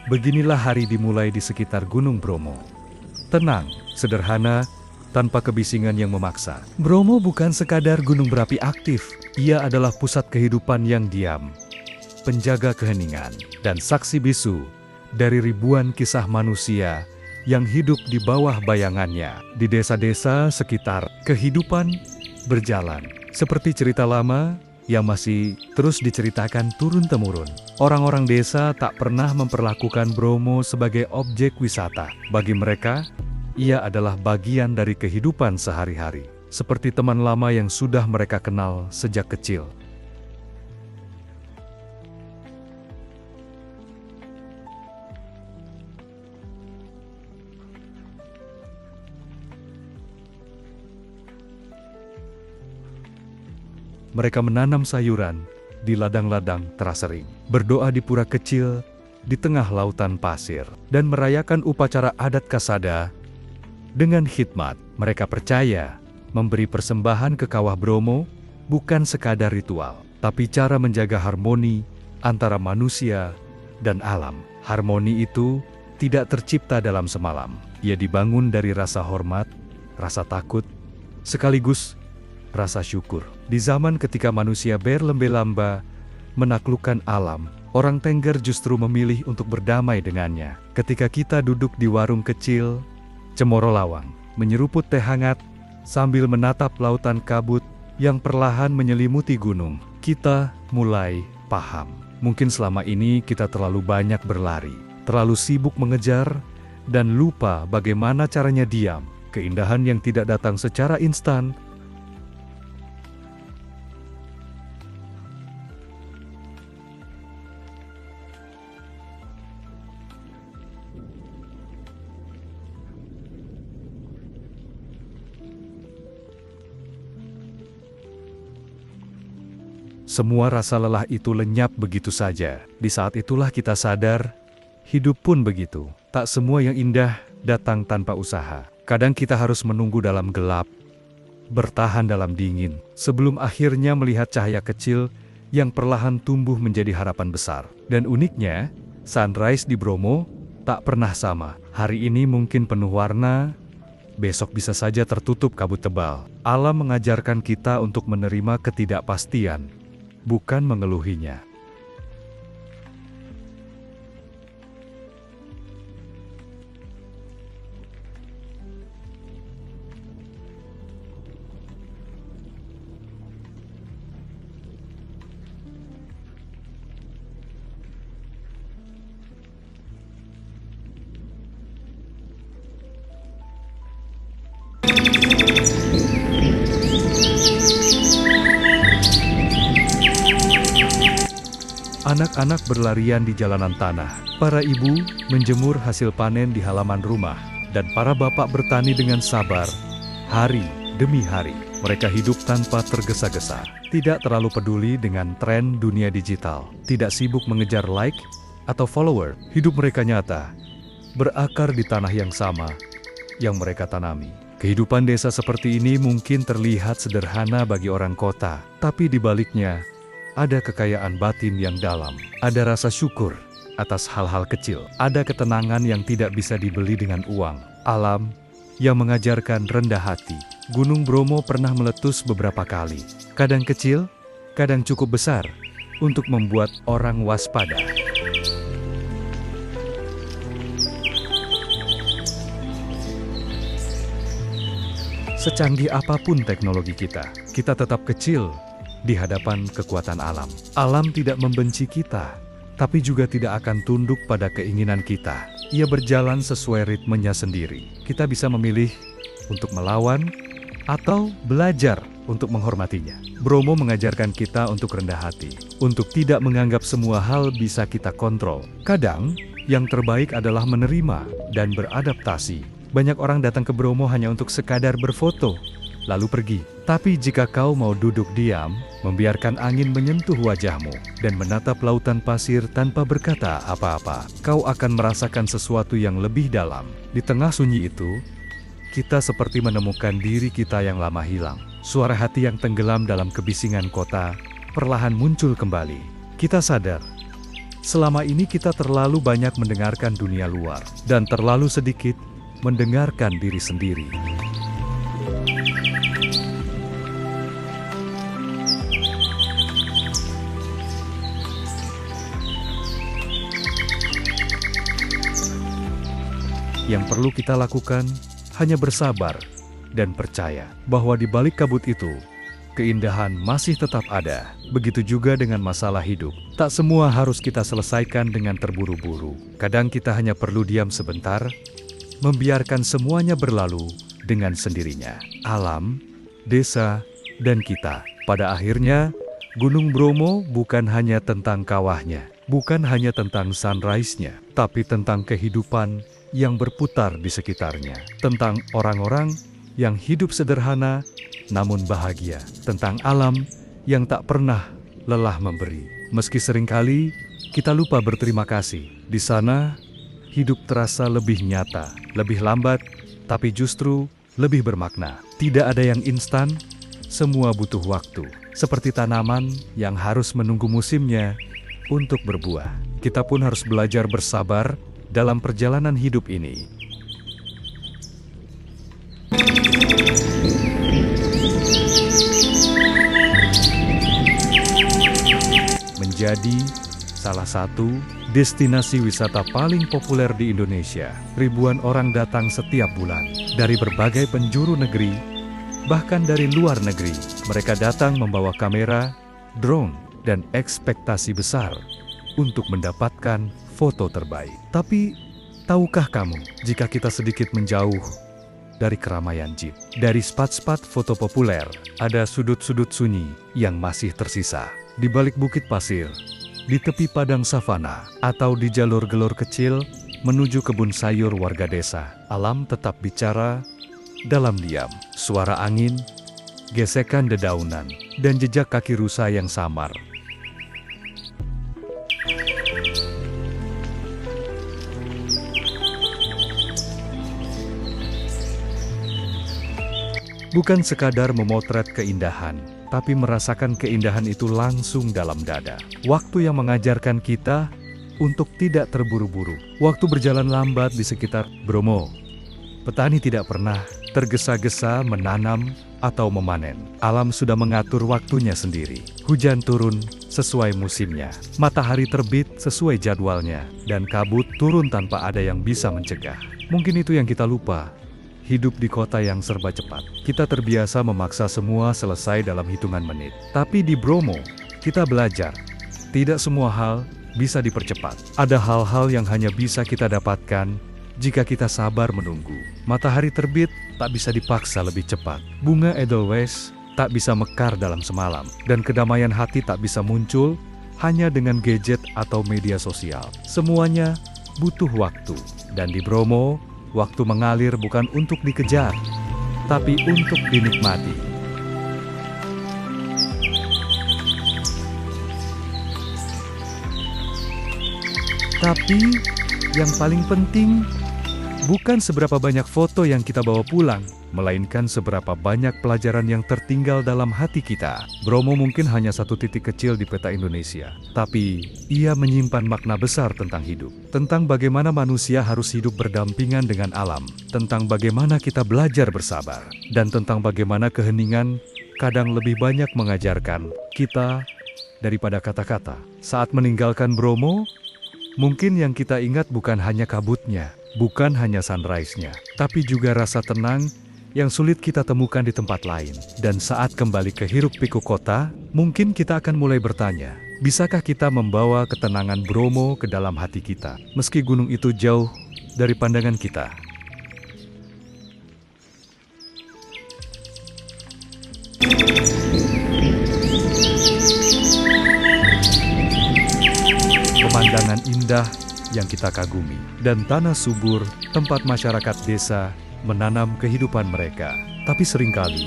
Beginilah hari dimulai di sekitar Gunung Bromo. Tenang, sederhana, tanpa kebisingan yang memaksa. Bromo bukan sekadar gunung berapi aktif, ia adalah pusat kehidupan yang diam, penjaga keheningan, dan saksi bisu dari ribuan kisah manusia yang hidup di bawah bayangannya. Di desa-desa sekitar, kehidupan berjalan seperti cerita lama yang masih terus diceritakan turun-temurun. Orang-orang desa tak pernah memperlakukan Bromo sebagai objek wisata. Bagi mereka, ia adalah bagian dari kehidupan sehari-hari, seperti teman lama yang sudah mereka kenal sejak kecil. Mereka menanam sayuran di ladang-ladang terasering, berdoa di pura kecil di tengah lautan pasir, dan merayakan upacara adat Kasada dengan khidmat. Mereka percaya memberi persembahan ke kawah Bromo bukan sekadar ritual, tapi cara menjaga harmoni antara manusia dan alam. Harmoni itu tidak tercipta dalam semalam. Ia dibangun dari rasa hormat, rasa takut, sekaligus rasa syukur. Di zaman ketika manusia berlembe-lamba menaklukkan alam, orang Tengger justru memilih untuk berdamai dengannya. Ketika kita duduk di warung kecil Cemoro Lawang, menyeruput teh hangat sambil menatap lautan kabut yang perlahan menyelimuti gunung, kita mulai paham. Mungkin selama ini kita terlalu banyak berlari, terlalu sibuk mengejar, dan lupa bagaimana caranya diam. Keindahan yang tidak datang secara instan semua rasa lelah itu lenyap begitu saja. Di saat itulah kita sadar, hidup pun begitu. Tak semua yang indah datang tanpa usaha. Kadang kita harus menunggu dalam gelap, bertahan dalam dingin, sebelum akhirnya melihat cahaya kecil yang perlahan tumbuh menjadi harapan besar. Dan uniknya, sunrise di Bromo tak pernah sama. Hari ini mungkin penuh warna, besok bisa saja tertutup kabut tebal. Alam mengajarkan kita untuk menerima ketidakpastian, bukan mengeluhinya. Anak-anak berlarian di jalanan tanah, para ibu menjemur hasil panen di halaman rumah, dan para bapak bertani dengan sabar, hari demi hari. Mereka hidup tanpa tergesa-gesa, tidak terlalu peduli dengan tren dunia digital, tidak sibuk mengejar like atau follower. Hidup mereka nyata, berakar di tanah yang sama yang mereka tanami. Kehidupan desa seperti ini mungkin terlihat sederhana bagi orang kota, tapi di baliknya ada kekayaan batin yang dalam, ada rasa syukur atas hal-hal kecil, ada ketenangan yang tidak bisa dibeli dengan uang, alam yang mengajarkan rendah hati. Gunung Bromo pernah meletus beberapa kali, kadang kecil, kadang cukup besar, untuk membuat orang waspada. Secanggih apapun teknologi kita tetap kecil di hadapan kekuatan alam. Alam tidak membenci kita, tapi juga tidak akan tunduk pada keinginan kita. Ia berjalan sesuai ritmenya sendiri. Kita bisa memilih untuk melawan atau belajar untuk menghormatinya. Bromo mengajarkan kita untuk rendah hati, untuk tidak menganggap semua hal bisa kita kontrol. Kadang, yang terbaik adalah menerima dan beradaptasi. Banyak orang datang ke Bromo hanya untuk sekadar berfoto, lalu pergi. Tapi jika kau mau duduk diam, membiarkan angin menyentuh wajahmu, dan menatap lautan pasir tanpa berkata apa-apa, kau akan merasakan sesuatu yang lebih dalam. Di tengah sunyi itu, kita seperti menemukan diri kita yang lama hilang. Suara hati yang tenggelam dalam kebisingan kota perlahan muncul kembali. Kita sadar Selama ini kita terlalu banyak mendengarkan dunia luar, dan terlalu sedikit mendengarkan diri sendiri. Yang perlu kita lakukan hanya bersabar dan percaya bahwa di balik kabut itu, keindahan masih tetap ada. Begitu juga dengan masalah hidup. Tak semua harus kita selesaikan dengan terburu-buru. Kadang kita hanya perlu diam sebentar, membiarkan semuanya berlalu dengan sendirinya. Alam, desa, dan kita. Pada akhirnya, Gunung Bromo bukan hanya tentang kawahnya, bukan hanya tentang sunrise-nya, tapi tentang kehidupan yang berputar di sekitarnya, tentang orang-orang yang hidup sederhana namun bahagia, tentang alam yang tak pernah lelah memberi. Meski seringkali kita lupa berterima kasih, di sana hidup terasa lebih nyata, lebih lambat, tapi justru lebih bermakna. Tidak ada yang instan, semua butuh waktu, seperti tanaman yang harus menunggu musimnya untuk berbuah. Kita pun harus belajar bersabar dalam perjalanan hidup ini. Menjadi salah satu destinasi wisata paling populer di Indonesia. Ribuan orang datang setiap bulan dari berbagai penjuru negeri, bahkan dari luar negeri. Mereka datang membawa kamera, drone, dan ekspektasi besar untuk mendapatkan foto terbaik. Tapi, tahukah kamu, jika kita sedikit menjauh dari keramaian jeep, dari spot-spot foto populer, ada sudut-sudut sunyi yang masih tersisa. Di balik bukit pasir, di tepi padang savana, atau di jalur-gelur kecil menuju kebun sayur warga desa, alam tetap bicara dalam diam. Suara angin, gesekan dedaunan, dan jejak kaki rusa yang samar. Bukan sekadar memotret keindahan, tapi merasakan keindahan itu langsung dalam dada. Waktu yang mengajarkan kita untuk tidak terburu-buru. Waktu berjalan lambat di sekitar Bromo. Petani tidak pernah tergesa-gesa menanam atau memanen. Alam sudah mengatur waktunya sendiri. Hujan turun sesuai musimnya. Matahari terbit sesuai jadwalnya. Dan kabut turun tanpa ada yang bisa mencegah. Mungkin itu yang kita lupa. Hidup di kota yang serba cepat. Kita terbiasa memaksa semua selesai dalam hitungan menit. Tapi di Bromo, kita belajar. Tidak semua hal bisa dipercepat. Ada hal-hal yang hanya bisa kita dapatkan jika kita sabar menunggu. Matahari terbit tak bisa dipaksa lebih cepat. Bunga Edelweiss tak bisa mekar dalam semalam. Dan kedamaian hati tak bisa muncul hanya dengan gadget atau media sosial. Semuanya butuh waktu. Dan di Bromo, waktu mengalir bukan untuk dikejar, tapi untuk dinikmati. Tapi, yang paling penting, bukan seberapa banyak foto yang kita bawa pulang, melainkan seberapa banyak pelajaran yang tertinggal dalam hati kita. Bromo mungkin hanya satu titik kecil di peta Indonesia, tapi ia menyimpan makna besar tentang hidup. Tentang bagaimana manusia harus hidup berdampingan dengan alam, tentang bagaimana kita belajar bersabar, dan tentang bagaimana keheningan kadang lebih banyak mengajarkan kita daripada kata-kata. Saat meninggalkan Bromo, mungkin yang kita ingat bukan hanya kabutnya, bukan hanya sunrise-nya, tapi juga rasa tenang yang sulit kita temukan di tempat lain. Dan saat kembali ke hiruk-pikuk kota, mungkin kita akan mulai bertanya, bisakah kita membawa ketenangan Bromo ke dalam hati kita, meski gunung itu jauh dari pandangan kita? Pemandangan indah yang kita kagumi, dan tanah subur tempat masyarakat desa menanam kehidupan mereka. Tapi seringkali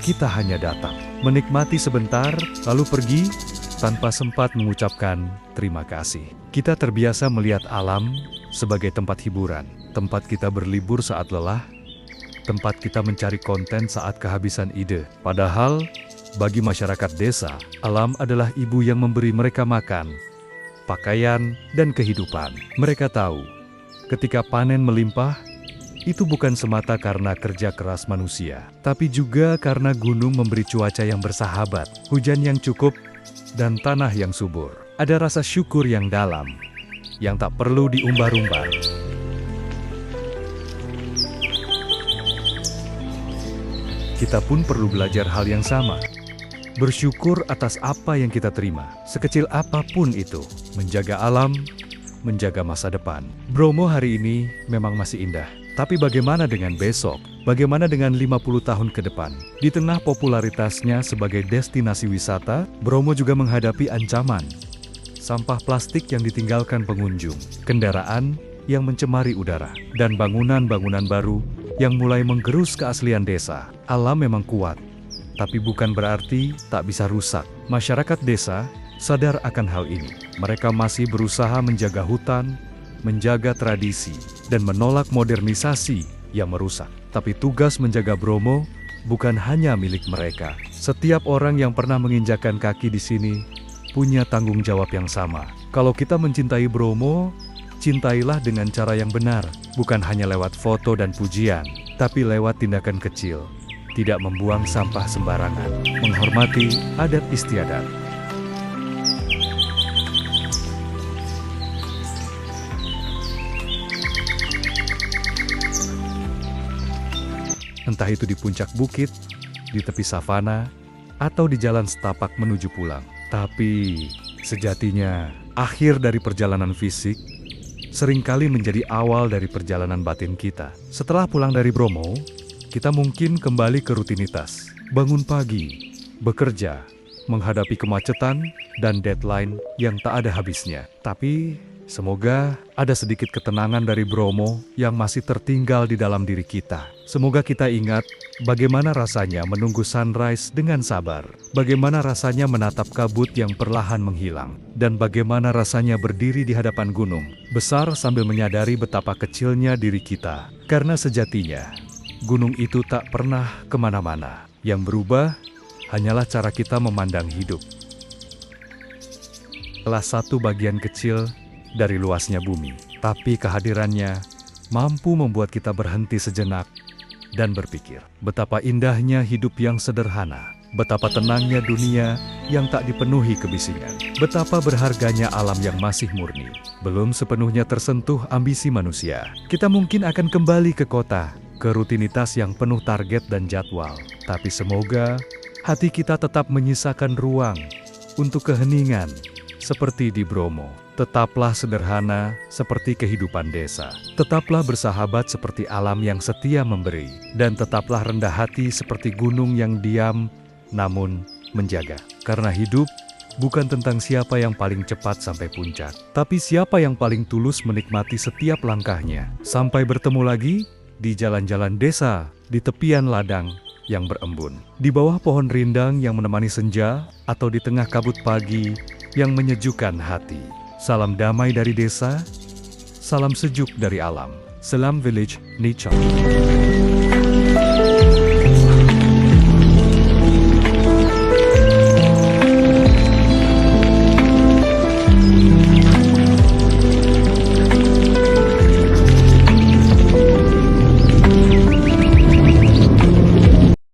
kita hanya datang, menikmati sebentar, lalu pergi tanpa sempat mengucapkan terima kasih. Kita terbiasa melihat alam sebagai tempat hiburan, tempat kita berlibur saat lelah, tempat kita mencari konten saat kehabisan ide. Padahal, bagi masyarakat desa, alam adalah ibu yang memberi mereka makan, pakaian, dan kehidupan. Mereka tahu, ketika panen melimpah, itu bukan semata karena kerja keras manusia, tapi juga karena gunung memberi cuaca yang bersahabat, hujan yang cukup, dan tanah yang subur. Ada rasa syukur yang dalam, yang tak perlu diumbar-umbar. Kita pun perlu belajar hal yang sama. Bersyukur atas apa yang kita terima, sekecil apapun itu, menjaga alam, menjaga masa depan. Bromo hari ini memang masih indah. Tapi bagaimana dengan besok? Bagaimana dengan 50 tahun ke depan? Di tengah popularitasnya sebagai destinasi wisata, Bromo juga menghadapi ancaman. Sampah plastik yang ditinggalkan pengunjung, kendaraan yang mencemari udara, dan bangunan-bangunan baru yang mulai menggerus keaslian desa. Alam memang kuat, tapi bukan berarti tak bisa rusak. Masyarakat desa sadar akan hal ini. Mereka masih berusaha menjaga hutan, menjaga tradisi, dan menolak modernisasi yang merusak. Tapi tugas menjaga Bromo bukan hanya milik mereka. Setiap orang yang pernah menginjakkan kaki di sini punya tanggung jawab yang sama. Kalau kita mencintai Bromo, cintailah dengan cara yang benar, bukan hanya lewat foto dan pujian, tapi lewat tindakan kecil. Tidak membuang sampah sembarangan, menghormati adat istiadat. Entah itu di puncak bukit, di tepi savana, atau di jalan setapak menuju pulang. Tapi sejatinya, akhir dari perjalanan fisik seringkali menjadi awal dari perjalanan batin kita. Setelah pulang dari Bromo, kita mungkin kembali ke rutinitas. Bangun pagi, bekerja, menghadapi kemacetan, dan deadline yang tak ada habisnya. Tapi semoga ada sedikit ketenangan dari Bromo yang masih tertinggal di dalam diri kita. Semoga kita ingat bagaimana rasanya menunggu sunrise dengan sabar, bagaimana rasanya menatap kabut yang perlahan menghilang, dan bagaimana rasanya berdiri di hadapan gunung besar sambil menyadari betapa kecilnya diri kita. Karena sejatinya, gunung itu tak pernah kemana-mana. Yang berubah hanyalah cara kita memandang hidup. Salah satu bagian kecil dari luasnya bumi, tapi kehadirannya mampu membuat kita berhenti sejenak dan berpikir, betapa indahnya hidup yang sederhana, betapa tenangnya dunia yang tak dipenuhi kebisingan, betapa berharganya alam yang masih murni, belum sepenuhnya tersentuh ambisi manusia. Kita mungkin akan kembali ke kota, ke rutinitas yang penuh target dan jadwal, tapi semoga hati kita tetap menyisakan ruang untuk keheningan seperti di Bromo. Tetaplah sederhana seperti kehidupan desa. Tetaplah bersahabat seperti alam yang setia memberi. Dan tetaplah rendah hati seperti gunung yang diam namun menjaga. Karena hidup bukan tentang siapa yang paling cepat sampai puncak, tapi siapa yang paling tulus menikmati setiap langkahnya. Sampai bertemu lagi di jalan-jalan desa, di tepian ladang yang berembun, di bawah pohon rindang yang menemani senja, atau di tengah kabut pagi yang menyejukkan hati. Salam damai dari desa, salam sejuk dari alam. Salam Village Nature.